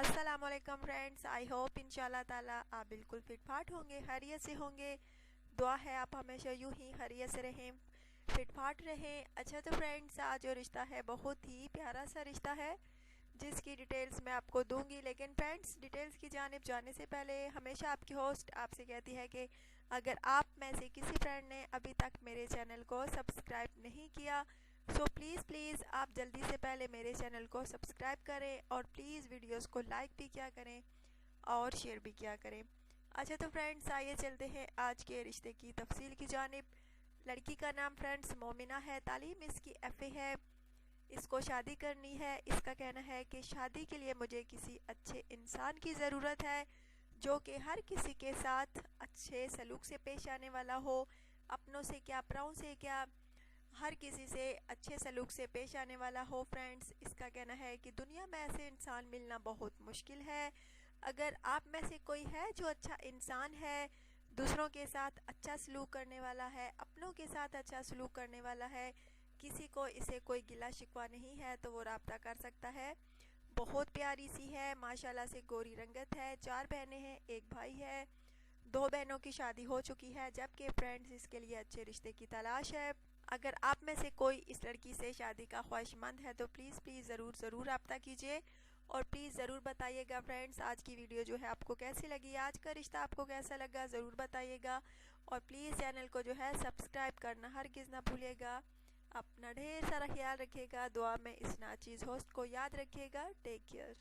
अस्सलामुअलैकुम friends, I hope इंशाल्लाह ताला आप बिल्कुल फिट फाट होंगे, खैरियत से होंगे। दुआ है आप हमेशा यूं ही खैरियत से रहें, फिट फाट रहें। अच्छा तो फ्रेंड्स, आज जो रिश्ता है बहुत ही प्यारा सा रिश्ता है जिसकी डिटेल्स मैं आपको दूंगी। लेकिन फ्रेंड्स, डिटेल्स की जानिब जाने से पहले हमेशा आपकी होस्ट आपसे कहती है कि अगर आप में से किसी फ्रेंड ने अभी तक मेरे चैनल को सब्सक्राइब नहीं किया सो प्लीज़ आप जल्दी से पहले मेरे चैनल को सब्सक्राइब करें और प्लीज़ वीडियोस को लाइक भी किया करें और शेयर भी किया करें। अच्छा तो फ्रेंड्स, आइए चलते हैं आज के रिश्ते की तफसील की जानिब। लड़की का नाम फ्रेंड्स मोमिना है, तालीम इसकी FA है, इसको शादी करनी है। इसका कहना है कि शादी के लिए मुझे किसी अच्छे इंसान की ज़रूरत है जो कि हर किसी के साथ अच्छे सलूक से पेश आने वाला हो, अपनों से क्या पराओं से क्या, हर किसी से अच्छे सलूक से पेश आने वाला हो। फ्रेंड्स, इसका कहना है कि दुनिया में ऐसे इंसान मिलना बहुत मुश्किल है। अगर आप में से कोई है जो अच्छा इंसान है, दूसरों के साथ अच्छा सलूक करने वाला है, अपनों के साथ अच्छा सलूक करने वाला है, किसी को इसे कोई गिला शिकवा नहीं है, तो वो राब्ता कर सकता है। बहुत प्यारी सी है, माशाल्लाह से गोरी रंगत है, 4 बहनें हैं, 1 भाई है। 2 बहनों की शादी हो चुकी है, जबकि फ्रेंड्स इसके लिए अच्छे रिश्ते की तलाश है। अगर आप में से कोई इस लड़की से शादी का ख्वाहिशमंद है तो प्लीज़ ज़रूर रब्ता कीजिए और प्लीज़ ज़रूर बताइएगा। फ्रेंड्स, आज की वीडियो जो है आपको कैसी लगी, आज का रिश्ता आपको कैसा लगा, ज़रूर बताइएगा। और प्लीज़ चैनल को जो है सब्सक्राइब करना हरगिज़ ना भूलिएगा। अपना ढेर सारा ख्याल रखिएगा, दुआ में इस नाचीज़ होस्ट को याद रखिएगा। Take care.